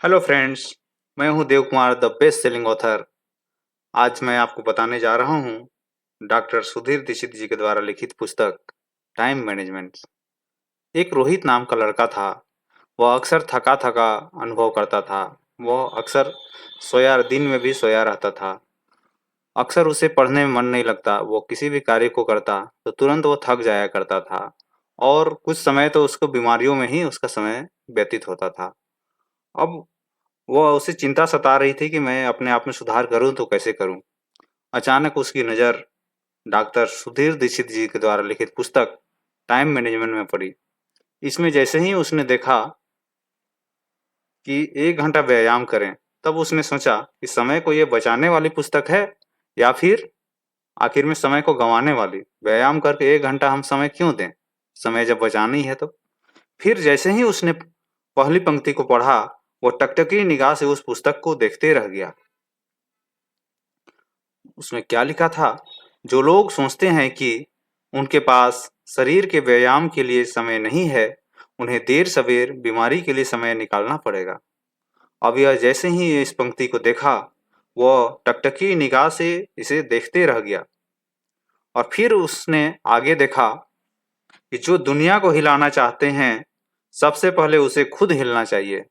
Hello friends. मैं हूं Dev Kumar, the best selling author. आज मैं आपको बताने जा रहा हूं डॉक्टर सुधीर दीक्षित जी के द्वारा लिखित पुस्तक टाइम मैनेजमेंट। एक रोहित नाम का लड़का था। वह अक्सर थका थका अनुभव करता था। वह अक्सर सोया दिन में भी सोया रहता था। अक्सर उसे पढ़ने में मन नहीं लगता। वो किसी भी कार्य को करता तो तुरंत वो थक जाया करता था और कुछ समय तो उसको बीमारियों में ही उसका समय व्यतीत होता था। अब वह उसे चिंता सता रही थी कि मैं अपने आप में सुधार करूं तो कैसे करूं। अचानक उसकी नज़र डॉक्टर सुधीर दीक्षित जी के द्वारा लिखित पुस्तक टाइम मैनेजमेंट में पड़ी। इसमें जैसे ही उसने देखा कि 1 घंटा व्यायाम करें, तब उसने सोचा कि समय को ये बचाने वाली पुस्तक है या फिर आखिर में समय को गंवाने वाली। व्यायाम करके 1 घंटा हम समय क्यों दें, समय जब बचाना ही है तो। फिर जैसे ही उसने पहली पंक्ति को पढ़ा, वो टकटकी निगाह से उस पुस्तक को देखते रह गया। उसमें क्या लिखा था? जो लोग सोचते हैं कि उनके पास शरीर के व्यायाम के लिए समय नहीं है, उन्हें देर सवेर बीमारी के लिए समय निकालना पड़ेगा। अब यह जैसे ही इस पंक्ति को देखा, वह टकटकी निगाह से इसे देखते रह गया और फिर उसने आगे देखा कि जो दुनिया को हिलाना चाहते हैं, सबसे पहले उसे खुद हिलना चाहिए।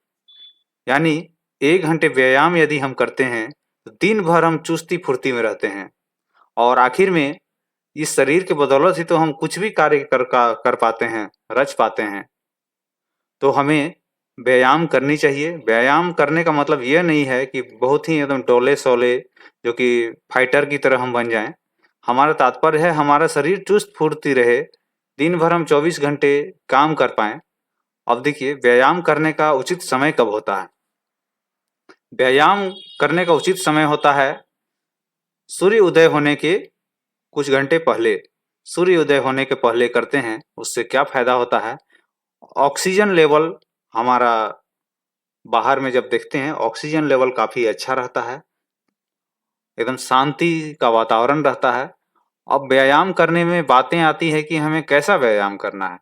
यानी 1 घंटे व्यायाम यदि हम करते हैं तो दिन भर हम चुस्ती फुर्ती में रहते हैं और आखिर में इस शरीर के बदौलत ही तो हम कुछ भी कार्य कर पाते हैं, रच पाते हैं। तो हमें व्यायाम करनी चाहिए। व्यायाम करने का मतलब यह नहीं है कि बहुत ही एकदम डोले-सोले जो कि फाइटर की तरह हम बन जाएँ। हमारा तात्पर्य है हमारा शरीर चुस्त फुर्ती रहे, दिन भर हम 24 घंटे काम कर पाएँ। अब देखिए, व्यायाम करने का उचित समय कब होता है? व्यायाम करने का उचित समय होता है सूर्य उदय होने के कुछ घंटे पहले। सूर्य उदय होने के पहले करते हैं, उससे क्या फ़ायदा होता है? ऑक्सीजन लेवल हमारा बाहर में जब देखते हैं, ऑक्सीजन लेवल काफ़ी अच्छा रहता है, एकदम शांति का वातावरण रहता है। अब व्यायाम करने में बातें आती हैं कि हमें कैसा व्यायाम करना है।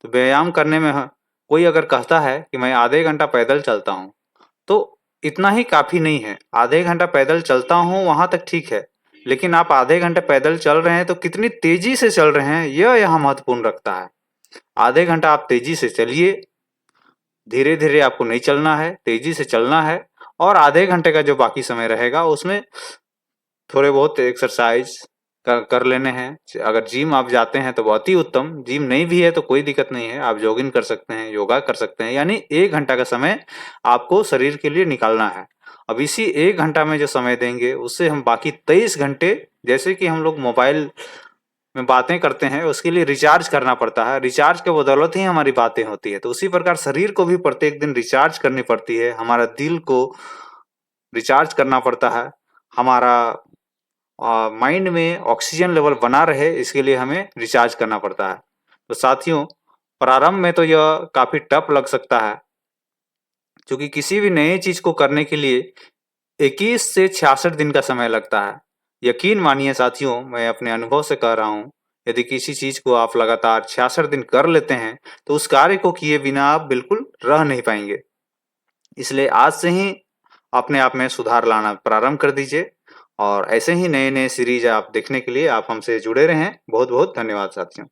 तो व्यायाम करने में कोई अगर कहता है कि मैं आधे घंटा पैदल चलता हूँ, तो इतना ही काफ़ी नहीं है। आधे घंटा पैदल चलता हूँ वहाँ तक ठीक है, लेकिन आप आधे घंटे पैदल चल रहे हैं तो कितनी तेज़ी से चल रहे हैं, यह यहाँ महत्वपूर्ण रखता है। आधे घंटा आप तेज़ी से चलिए, धीरे-धीरे आपको नहीं चलना है, तेज़ी से चलना है और आधे घंटे का जो बाकी समय रहेगा उसमें थोड़े बहुत एक्सरसाइज कर लेने हैं। अगर जिम आप जाते हैं तो बहुत ही उत्तम, जिम नहीं भी है तो कोई दिक्कत नहीं है, आप जॉगिंग कर सकते हैं, योगा कर सकते हैं। यानी 1 घंटा का समय आपको शरीर के लिए निकालना है। अब इसी 1 घंटा में जो समय देंगे, उससे हम बाकी 23 घंटे, जैसे कि हम लोग मोबाइल में बातें करते हैं, उसके लिए रिचार्ज करना पड़ता है। रिचार्ज के बदौलत ही हमारी बातें होती है। तो उसी प्रकार शरीर को भी प्रत्येक दिन रिचार्ज करनी पड़ती है। हमारा दिल को रिचार्ज करना पड़ता है। हमारा माइंड में ऑक्सीजन लेवल बना रहे, इसके लिए हमें रिचार्ज करना पड़ता है। तो साथियों, प्रारंभ में तो यह काफ़ी टफ लग सकता है, क्योंकि किसी भी नई चीज़ को करने के लिए 21 से 66 दिन का समय लगता है। यकीन मानिए साथियों, मैं अपने अनुभव से कह रहा हूँ, यदि किसी चीज़ को आप लगातार 66 दिन कर लेते हैं, तो उस कार्य को किए बिना आप बिल्कुल रह नहीं पाएँगे। इसलिए आज से ही अपने आप में सुधार लाना प्रारंभ कर दीजिए और ऐसे ही नए-नए सीरीज़ आप देखने के लिए आप हमसे जुड़े रहें। बहुत-बहुत धन्यवाद साथियों।